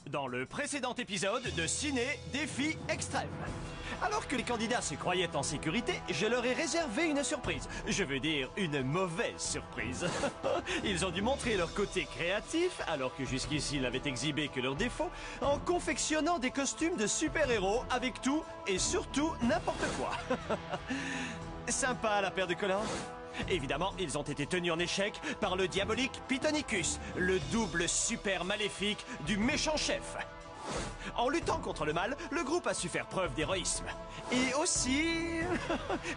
dans le précédent épisode de Ciné Défi Extrême. Alors que les candidats se croyaient en sécurité, je leur ai réservé une surprise. Je veux dire, une mauvaise surprise. Ils ont dû montrer leur côté créatif, alors que jusqu'ici ils n'avaient exhibé que leurs défauts, en confectionnant des costumes de super-héros avec tout et surtout n'importe quoi. Sympa la paire de collants. Évidemment, ils ont été tenus en échec par le diabolique Pythonicus, le double super maléfique du méchant chef. En luttant contre le mal, le groupe a su faire preuve d'héroïsme. Et aussi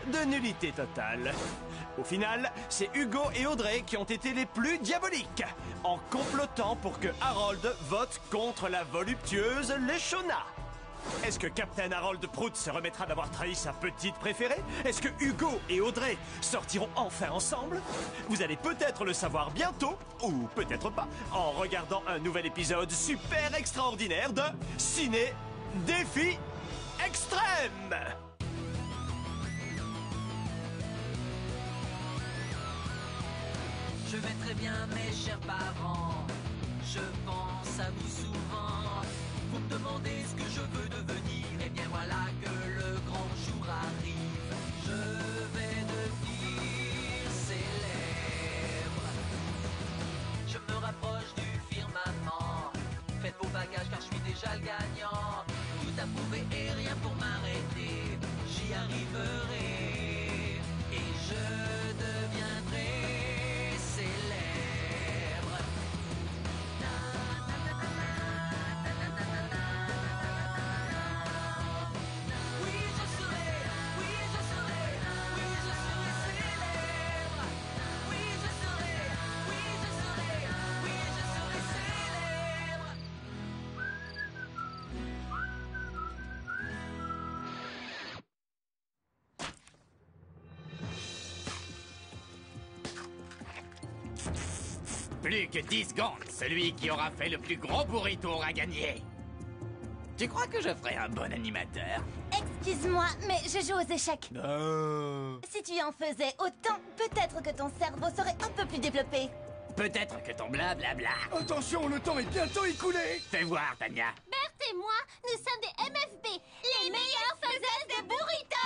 de nullité totale. Au final, c'est Hugo et Audrey qui ont été les plus diaboliques, en complotant pour que Harold vote contre la voluptueuse Leshona. Est-ce que Captain Harold Prout se remettra d'avoir trahi sa petite préférée? Est-ce que Hugo et Audrey sortiront enfin ensemble? Vous allez peut-être le savoir bientôt, ou peut-être pas, en regardant un nouvel épisode super extraordinaire de Ciné Défi Extrême! Je vais très bien, mes chers parents. Je pense à vous souvent. Vous me demandez ce que je veux devenir. Et bien voilà que le grand jour arrive. Je vais devenir célèbre. Je me rapproche du firmament. Faites vos bagages car je suis déjà le gagnant. Tout à prouver et rien pour m'arrêter. J'y arriverai. Et je deviendrai célèbre. Plus que 10 secondes, celui qui aura fait le plus gros burrito aura gagné. Tu crois que je ferai un bon animateur? Excuse-moi, mais je joue aux échecs. Si tu en faisais autant, peut-être que ton cerveau serait un peu plus développé. Peut-être que ton blablabla. Attention, le temps est bientôt écoulé. Fais voir, Tania. Berthe et moi, nous sommes des MFB, les meilleures faiseuses de burritos.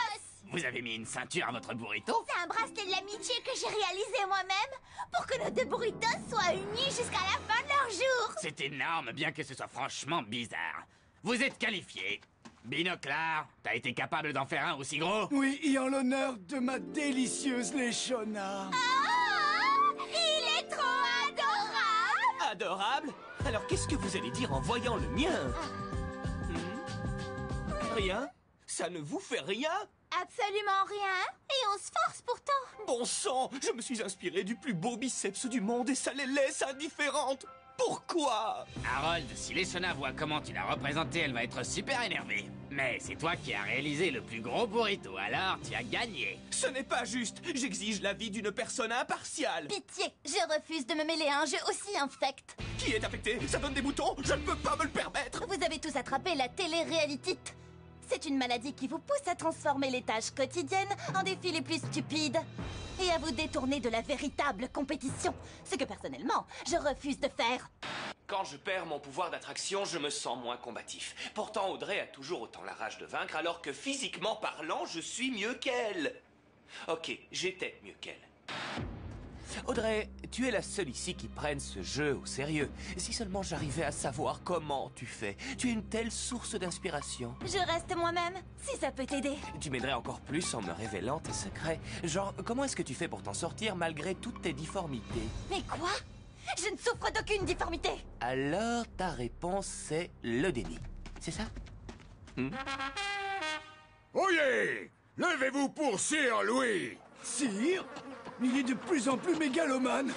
Vous avez mis une ceinture à votre burrito? C'est un bracelet de l'amitié que j'ai réalisé moi-même pour que nos deux burritos soient unis jusqu'à la fin de leur jour. C'est énorme, bien que ce soit franchement bizarre. Vous êtes qualifié. Binoclard, t'as été capable d'en faire un aussi gros? Oui, et en l'honneur de ma délicieuse Leshona. Oh, il est trop adorable. Adorable? Alors qu'est-ce que vous allez dire en voyant le mien? Rien? Ça ne vous fait rien? Absolument rien. Et on se force pourtant. Bon sang, je me suis inspiré du plus beau biceps du monde et ça les laisse indifférentes. Pourquoi? Harold, si Leshona voit comment tu l'as représenté, elle va être super énervée. Mais c'est toi qui as réalisé le plus gros burrito, alors tu as gagné. Ce n'est pas juste. J'exige l'avis d'une personne impartiale. Pitié, je refuse de me mêler à un jeu aussi infect. Qui est affecté? Ça donne des boutons? Je ne peux pas me le permettre. Vous avez tous attrapé la télé-réalitite. C'est une maladie qui vous pousse à transformer les tâches quotidiennes en défis les plus stupides et à vous détourner de la véritable compétition, ce que personnellement, je refuse de faire. Quand je perds mon pouvoir d'attraction, je me sens moins combatif. Pourtant, Audrey a toujours autant la rage de vaincre, alors que physiquement parlant, je suis mieux qu'elle. Ok, j'étais mieux qu'elle. Audrey, tu es la seule ici qui prenne ce jeu au sérieux. Si seulement j'arrivais à savoir comment tu fais. Tu es une telle source d'inspiration. Je reste moi-même, si ça peut t'aider. Tu m'aiderais encore plus en me révélant tes secrets. Genre, comment est-ce que tu fais pour t'en sortir malgré toutes tes difformités? Mais quoi? Je ne souffre d'aucune difformité. Alors, ta réponse, c'est le déni. C'est ça? Oyez! Levez-vous pour Sir Louis! Sire, il est de plus en plus mégalomane.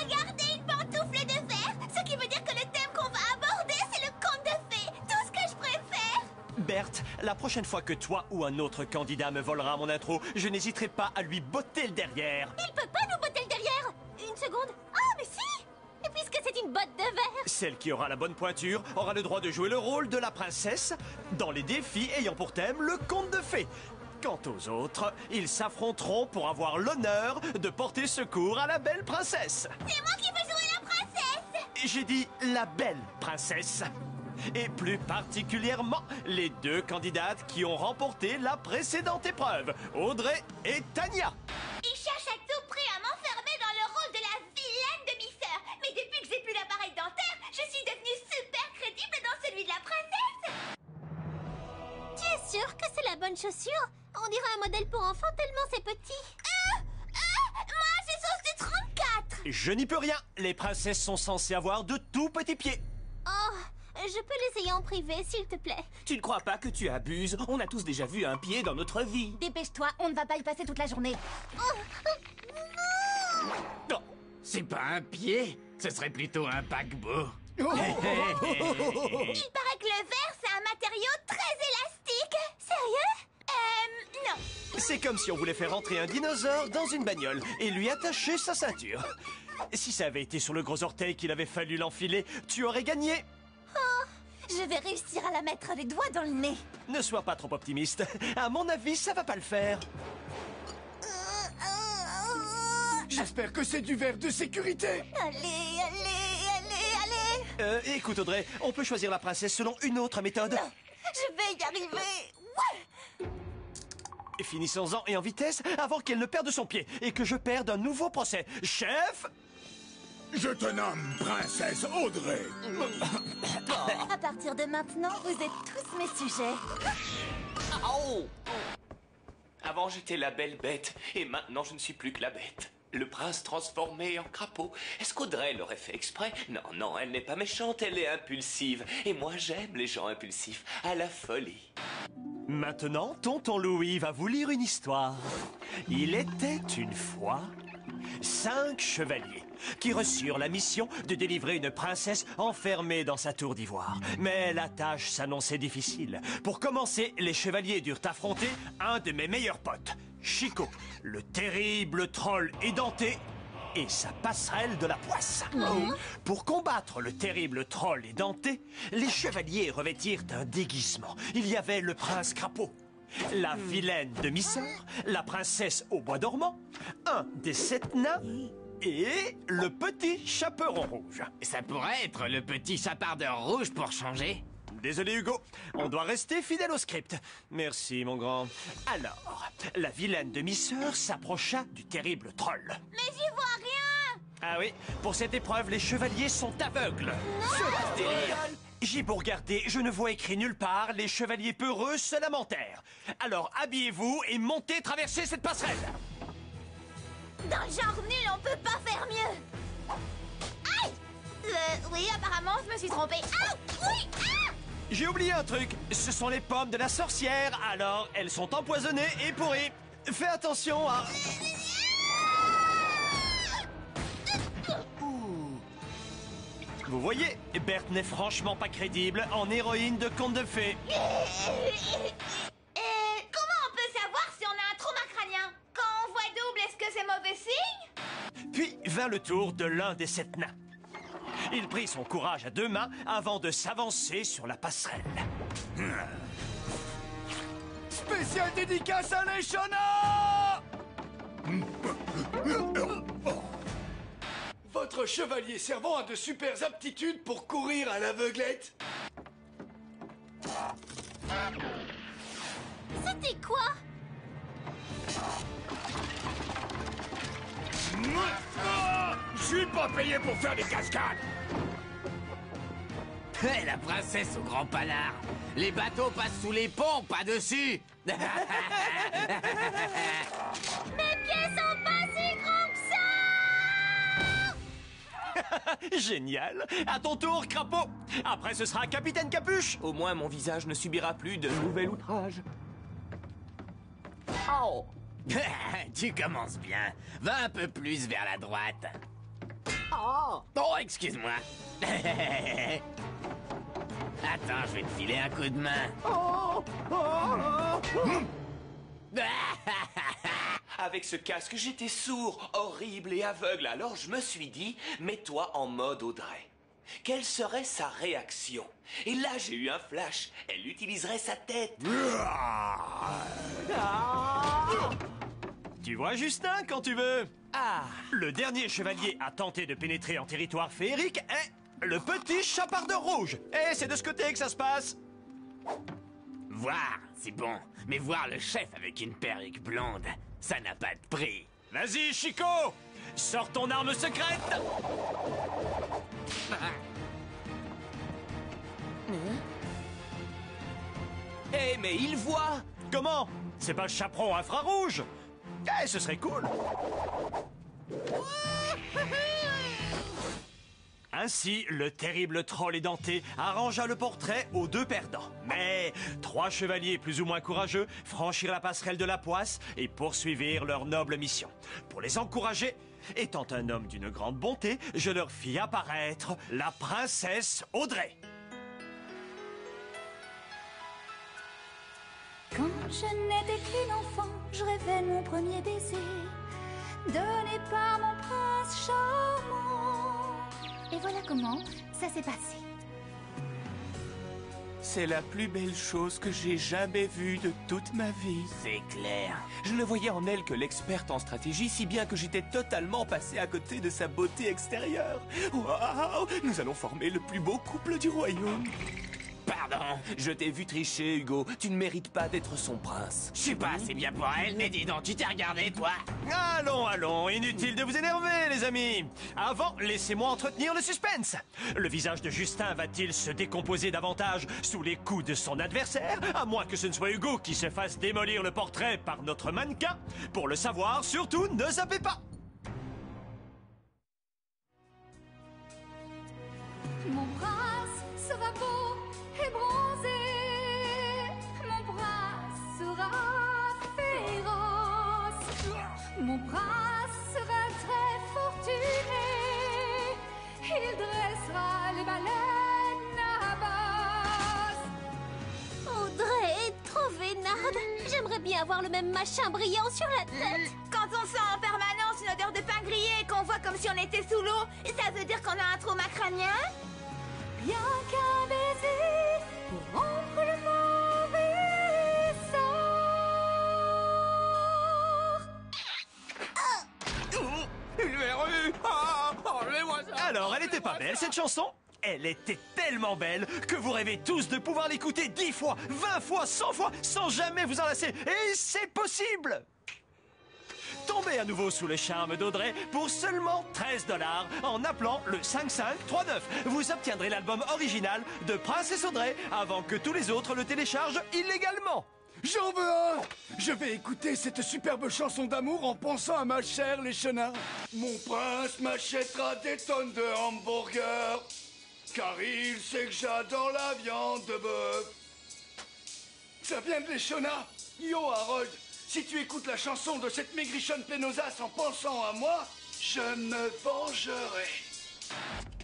Regardez une pantoufle de verre, ce qui veut dire que le thème qu'on va aborder, c'est le conte de fées. Tout ce que je préfère. Berthe, la prochaine fois que toi ou un autre candidat me volera mon intro, je n'hésiterai pas à lui botter le derrière. Il peut pas nous botter le derrière. Une seconde. Ah, mais si. Et puisque c'est une botte de verre. Celle qui aura la bonne pointure aura le droit de jouer le rôle de la princesse dans les défis ayant pour thème le conte de fées. Quant aux autres, ils s'affronteront pour avoir l'honneur de porter secours à la belle princesse. C'est moi qui veux jouer la princesse. j'ai dit la belle princesse. Et plus particulièrement les deux candidates qui ont remporté la précédente épreuve, Audrey et Tania. Il cherche à tout prix à m'enfermer dans le rôle de la vilaine demi-sœur. Mais depuis que j'ai plus l'appareil dentaire, je suis devenue super crédible dans celui de la princesse. Tu es sûre que c'est la bonne chaussure? On dirait un modèle pour enfants tellement c'est petit. Moi, j'ai sauce du 34. Je n'y peux rien, les princesses sont censées avoir de tout petits pieds. Oh, je peux l'essayer en privé, s'il te plaît. Tu ne crois pas que tu abuses? On a tous déjà vu un pied dans notre vie. Dépêche-toi, on ne va pas y passer toute la journée. Oh, c'est pas un pied, ce serait plutôt un paquebot. Il paraît que le verre, c'est un matériau très élastique. Sérieux? Non. C'est comme si on voulait faire entrer un dinosaure dans une bagnole et lui attacher sa ceinture. Si ça avait été sur le gros orteil qu'il avait fallu l'enfiler, tu aurais gagné. Je vais réussir à la mettre les doigts dans le nez. Ne sois pas trop optimiste. À mon avis, ça va pas le faire. J'espère que c'est du verre de sécurité. Allez. Écoute Audrey, on peut choisir la princesse selon une autre méthode. Je vais y arriver. Ouais. Finissons-en et en vitesse avant qu'elle ne perde son pied et que je perde un nouveau procès. Chef! Je te nomme princesse Audrey. À partir de maintenant, vous êtes tous mes sujets. Oh! Avant, j'étais la belle bête, et maintenant, je ne suis plus que la bête. Le prince transformé en crapaud. Est-ce qu'Audrey l'aurait fait exprès? Non, elle n'est pas méchante, elle est impulsive. Et moi, j'aime les gens impulsifs, à la folie. Maintenant, tonton Louis va vous lire une histoire. Il était une fois 5 chevaliers qui reçurent la mission de délivrer une princesse enfermée dans sa tour d'ivoire. Mais la tâche s'annonçait difficile. Pour commencer, les chevaliers durent affronter un de mes meilleurs potes, Chico, le terrible troll édenté et sa passerelle de la poisse. Pour combattre le terrible troll édenté, les chevaliers revêtirent un déguisement. Il y avait le prince crapaud, la vilaine demi-sœur, la princesse au bois dormant, un des 7 nains et le petit chaperon rouge. Ça pourrait être le petit chapardeur rouge pour changer. Désolé Hugo, on doit rester fidèle au script. Merci mon grand. Alors, la vilaine demi-sœur s'approcha du terrible troll. Mais j'y vois rien. Ah oui, pour cette épreuve, les chevaliers sont aveugles. J'ai beau regarder, je ne vois écrit nulle part, les chevaliers peureux se lamentèrent. Alors habillez-vous et montez traverser cette passerelle. Dans le genre nul, on peut pas faire mieux. Aïe! Oui, apparemment, je me suis trompée. Ah! Oui! Ah! J'ai oublié un truc, ce sont les pommes de la sorcière, alors elles sont empoisonnées et pourries. Fais attention à... Vous voyez, Berthe n'est franchement pas crédible en héroïne de conte de fées. Comment on peut savoir si on a un trauma crânien? Quand on voit double, est-ce que c'est mauvais signe? Puis vint le tour de l'un des 7 nains. Il prit son courage à 2 mains avant de s'avancer sur la passerelle. Spécial dédicace à Leshona! Votre chevalier servant a de super aptitudes pour courir à l'aveuglette. C'était quoi? Je suis pas payé pour faire des cascades. Hé, la princesse au grand panard. Les bateaux passent sous les ponts, pas dessus. Mes pieds sont pas si grands que ça! Génial. À ton tour, crapaud. Après, ce sera Capitaine Capuche. Au moins, mon visage ne subira plus de nouvel outrage. Oh! Tu commences bien. Va un peu plus vers la droite. Oh, excuse-moi. Attends, je vais te filer un coup de main. Avec ce casque, j'étais sourd, horrible et aveugle. Alors je me suis dit, mets-toi en mode Audrey. Quelle serait sa réaction? Et là, j'ai eu un flash. Elle utiliserait sa tête. Tu vois Justin quand tu veux. Ah, le dernier chevalier à tenter de pénétrer en territoire féerique est le petit chapardeur rouge. Et c'est de ce côté que ça se passe. Voir, c'est bon. Mais voir le chef avec une perruque blonde, ça n'a pas de prix. Vas-y, Chico! Sors ton arme secrète! Eh, mais il voit! Comment? C'est pas le chaperon infrarouge? Eh, ce serait cool! Ainsi, le terrible troll édenté arrangea le portrait aux deux perdants. Mais 3 chevaliers plus ou moins courageux franchirent la passerelle de la poisse et poursuivirent leur noble mission. Pour les encourager, étant un homme d'une grande bonté, je leur fis apparaître la princesse Audrey. Quand je n'étais qu'une enfant, je rêvais de mon premier baiser, donné par mon prince charmant. Et voilà comment ça s'est passé. C'est la plus belle chose que j'ai jamais vue de toute ma vie. C'est clair. Je ne voyais en elle que l'experte en stratégie, si bien que j'étais totalement passé à côté de sa beauté extérieure. Waouh! Nous allons former le plus beau couple du royaume. Pardon. Je t'ai vu tricher, Hugo. Tu ne mérites pas d'être son prince. Je suis pas assez bien pour elle, mais dis donc, tu t'es regardé, toi? Allons, allons, inutile de vous énerver, les amis. Avant, laissez-moi entretenir le suspense. Le visage de Justin va-t-il se décomposer davantage sous les coups de son adversaire, à moins que ce ne soit Hugo qui se fasse démolir le portrait par notre mannequin? Pour le savoir, surtout, ne zappez pas. Mon prince sera beau et bronzé, mon prince sera féroce, mon prince sera très fortuné, il dressera les baleines à bosse. Audrey est trop vénarde. J'aimerais bien avoir le même machin brillant sur la tête. Quand on sent en permanence une odeur de pain grillé et qu'on voit comme si on était sous l'eau, ça veut dire qu'on a un trauma crânien? Rien qu'un baiser pour rompre le mauvais sort. Il m'est eu. Enlevez-moi ça. Alors, elle était pas belle, cette chanson? Elle était tellement belle que vous rêvez tous de pouvoir l'écouter 10 fois, 20 fois, 100 fois, sans jamais vous en lasser. Et c'est possible! Tombez à nouveau sous le charme d'Audrey pour seulement 13 $ en appelant le 5539. Vous obtiendrez l'album original de Princesse Audrey avant que tous les autres le téléchargent illégalement. J'en veux un! Je vais écouter cette superbe chanson d'amour en pensant à ma chère les chenards. Mon prince m'achètera des tonnes de hamburgers, car il sait que j'adore la viande de bœuf. Ça vient de l'Échona. Yo, Harold, si tu écoutes la chanson de cette maigrichonne plénosasse en pensant à moi, je me vengerai.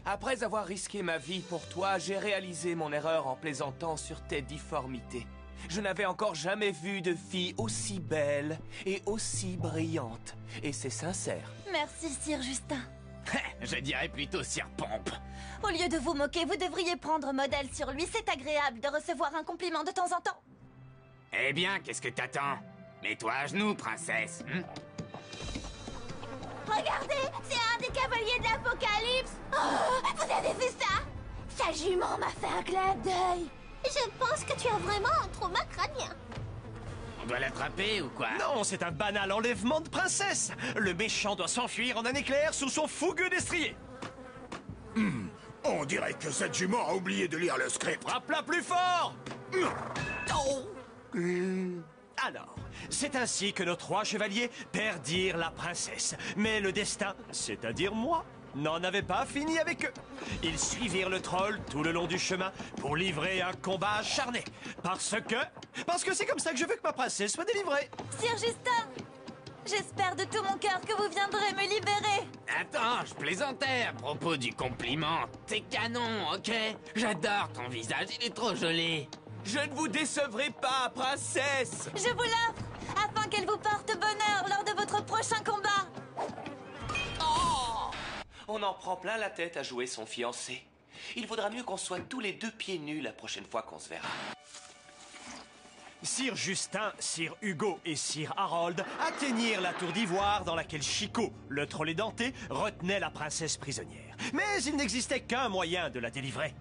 Après avoir risqué ma vie pour toi, j'ai réalisé mon erreur en plaisantant sur tes difformités. Je n'avais encore jamais vu de fille aussi belle et aussi brillante. Et c'est sincère. Merci, Sir Justin. Je dirais plutôt Sir Pompe. Au lieu de vous moquer, vous devriez prendre modèle sur lui. C'est agréable de recevoir un compliment de temps en temps. Eh bien, qu'est-ce que t'attends? Mets-toi à genoux, princesse. Regardez, c'est un des cavaliers de l'Apocalypse. Oh, vous avez vu ça? Sa jument m'a fait un clin d'œil. Je pense que tu as vraiment un trauma crânien. On doit l'attraper ou quoi? Non, c'est un banal enlèvement de princesse. Le méchant doit s'enfuir en un éclair sous son fougueux destrier. On dirait que cette jument a oublié de lire le script. Frappe-la plus fort! Alors, c'est ainsi que nos 3 chevaliers perdirent la princesse. Mais le destin, c'est-à-dire moi, n'en avait pas fini avec eux. Ils suivirent le troll tout le long du chemin pour livrer un combat acharné. Parce que c'est comme ça que je veux que ma princesse soit délivrée. Sir Justin, j'espère de tout mon cœur que vous viendrez me libérer. Attends, je plaisantais à propos du compliment. T'es canon, ok? J'adore ton visage, il est trop joli. Je ne vous décevrai pas, princesse! Je vous l'offre, afin qu'elle vous porte bonheur lors de votre prochain combat. On en prend plein la tête à jouer son fiancé. Il vaudra mieux qu'on soit tous les deux pieds nus la prochaine fois qu'on se verra. Sir Justin, Sir Hugo et Sir Harold atteignirent la tour d'ivoire dans laquelle Chico, le troll édenté, retenait la princesse prisonnière. Mais il n'existait qu'un moyen de la délivrer.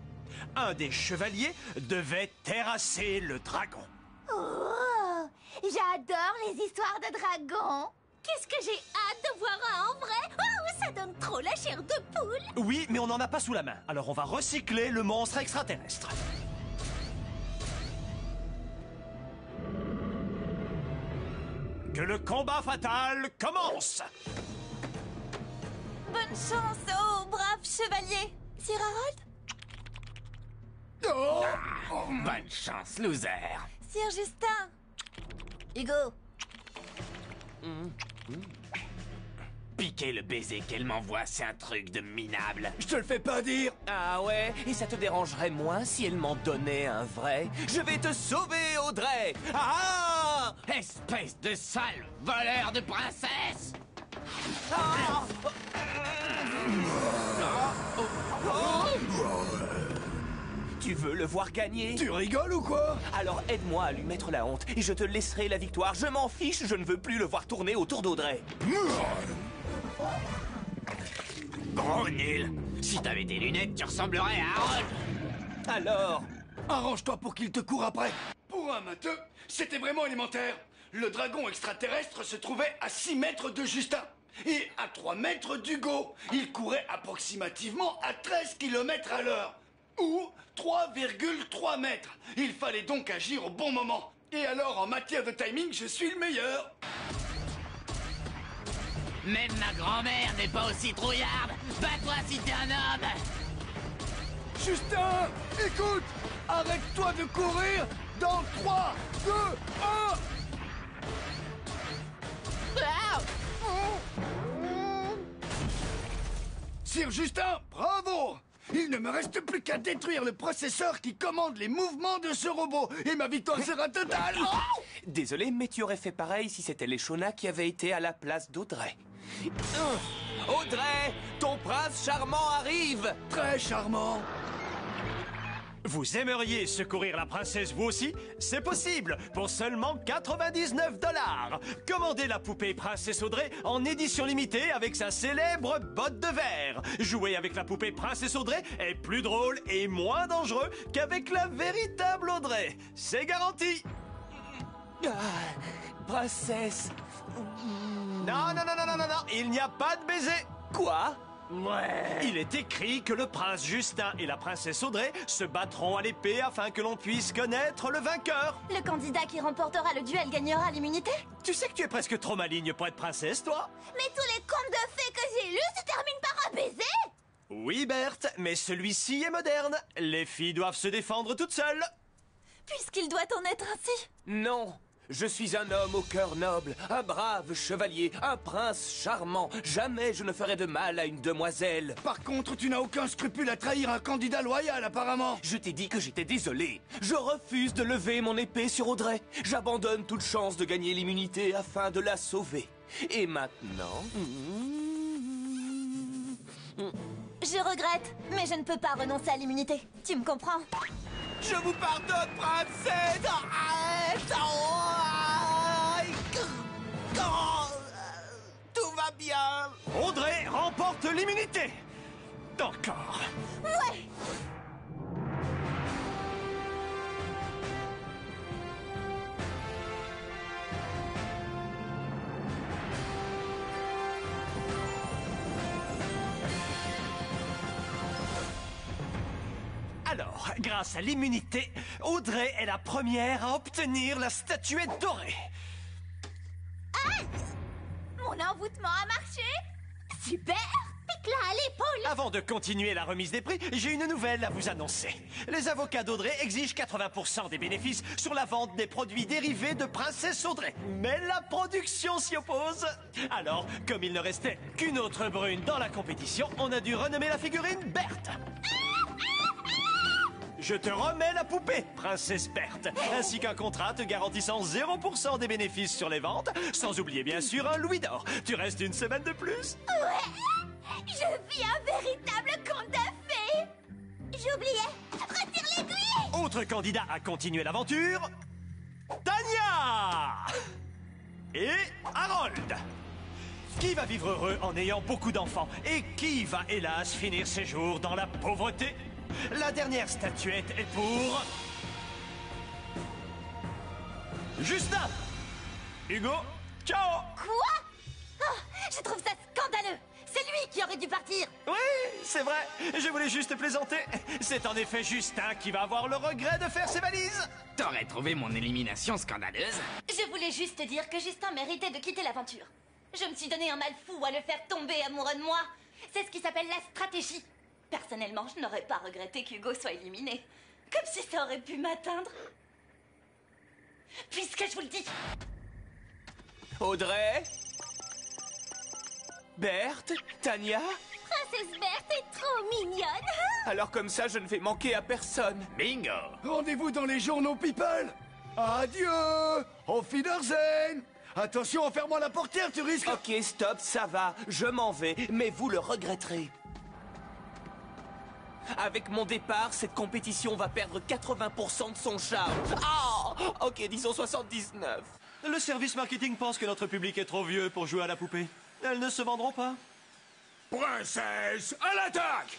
Un des chevaliers devait terrasser le dragon. Oh, j'adore les histoires de dragons. Qu'est-ce que j'ai hâte de voir un en vrai. Oh, ça donne trop la chair de poule. Oui, mais on n'en a pas sous la main. Alors on va recycler le monstre extraterrestre. Que le combat fatal commence! Bonne chance, oh brave chevalier. Sir Harold? Bonne chance, loser. Sir Justin? Hugo? Piquer le baiser qu'elle m'envoie, c'est un truc de minable. Je te le fais pas dire. Ah ouais? Et ça te dérangerait moins si elle m'en donnait un vrai? Je vais te sauver, Audrey! Ah! Espèce de sale voleur de princesse! Tu veux le voir gagner? Tu rigoles ou quoi? Alors aide-moi à lui mettre la honte et je te laisserai la victoire. Je m'en fiche, je ne veux plus le voir tourner autour d'Audrey. Gros nul! Si t'avais des lunettes, tu ressemblerais à Harold! Alors? Arrange-toi pour qu'il te court après. Pour un matheux, c'était vraiment élémentaire. Le dragon extraterrestre se trouvait à 6 mètres de Justin et à 3 mètres d'Hugo. Il courait approximativement à 13 km à l'heure. Ou 3,3 mètres. Il fallait donc agir au bon moment. Et alors, en matière de timing, je suis le meilleur. Même ma grand-mère n'est pas aussi trouillarde! Bats-toi si t'es un homme! Justin, écoute, arrête-toi de courir dans 3, 2, 1. Sir Justin, bravo! Il ne me reste plus qu'à détruire le processeur qui commande les mouvements de ce robot et ma victoire sera totale. Oh! Désolé, mais tu aurais fait pareil si c'était les Shona qui avaient été à la place d'Audrey. Audrey, ton prince charmant arrive! Très charmant. Vous aimeriez secourir la princesse vous aussi? C'est possible, pour seulement 99 $. Commandez la poupée Princesse Audrey en édition limitée avec sa célèbre botte de verre. Jouer avec la poupée Princesse Audrey est plus drôle et moins dangereux qu'avec la véritable Audrey. C'est garanti. Princesse... Non, il n'y a pas de baiser. Quoi? Ouais. Il est écrit que le prince Justin et la princesse Audrey se battront à l'épée afin que l'on puisse connaître le vainqueur. Le candidat qui remportera le duel gagnera l'immunité? Tu sais que tu es presque trop maligne pour être princesse, toi? Mais tous les contes de fées que j'ai lus se terminent par un baiser. Oui, Berthe, mais celui-ci est moderne. Les filles doivent se défendre toutes seules. Puisqu'il doit en être ainsi. Non. Je suis un homme au cœur noble, un brave chevalier, un prince charmant. Jamais je ne ferai de mal à une demoiselle. Par contre, tu n'as aucun scrupule à trahir un candidat loyal, apparemment. Je t'ai dit que j'étais désolé. Je refuse de lever mon épée sur Audrey. J'abandonne toute chance de gagner l'immunité afin de la sauver. Et maintenant... Je regrette, mais je ne peux pas renoncer à l'immunité. Tu me comprends? Je vous pardonne, princesse! Tout va bien! Audrey remporte l'immunité. Encore. Ouais. Alors, grâce à l'immunité, Audrey est la première à obtenir la statuette dorée. Mon envoûtement a marché. Super. Pique-la à l'épaule. Avant de continuer la remise des prix, j'ai une nouvelle à vous annoncer. Les avocats d'Audrey exigent 80% des bénéfices sur la vente des produits dérivés de Princesse Audrey. Mais la production s'y oppose. Alors, comme il ne restait qu'une autre brune dans la compétition, on a dû renommer la figurine Berthe. Je te remets la poupée, Princesse Berthe, ainsi qu'un contrat te garantissant 0% des bénéfices sur les ventes, sans oublier bien sûr un louis d'or. Tu restes une semaine de plus? Ouais. Je vis un véritable conte de fées. J'oubliais. Retire l'aiguille. Autre candidat à continuer l'aventure, Daniel! et Harold. Qui va vivre heureux en ayant beaucoup d'enfants? Et qui va, hélas, finir ses jours dans la pauvreté? La dernière statuette est pour... Justin! Hugo, ciao! Quoi? Oh, je trouve ça scandaleux! C'est lui qui aurait dû partir! Oui, c'est vrai, je voulais juste plaisanter. C'est en effet Justin qui va avoir le regret de faire ses valises. T'aurais trouvé mon élimination scandaleuse? Je voulais juste dire que Justin méritait de quitter l'aventure. Je me suis donné un mal fou à le faire tomber amoureux de moi. C'est ce qui s'appelle la stratégie. Personnellement, je n'aurais pas regretté qu'Hugo soit éliminé. Comme si ça aurait pu m'atteindre. Puisque je vous le dis. Audrey? Berthe? Tania? Princesse Berthe est trop mignonne. Alors comme ça, je ne vais manquer à personne. Bingo! Rendez-vous dans les journaux, people. Adieu. Auf Wiedersehen. Attention en fermant la portière, tu risques... Ok, stop, ça va. Je m'en vais, mais vous le regretterez. Avec mon départ, cette compétition va perdre 80% de son charme. Ah! Ok, disons 79. Le service marketing pense que notre public est trop vieux pour jouer à la poupée. Elles ne se vendront pas. Princesse, à l'attaque!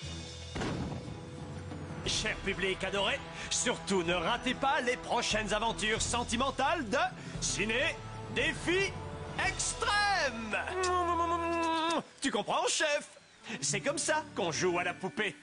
Cher public adoré, surtout ne ratez pas les prochaines aventures sentimentales de Ciné Défi Extrême. Tu comprends, chef? C'est comme ça qu'on joue à la poupée.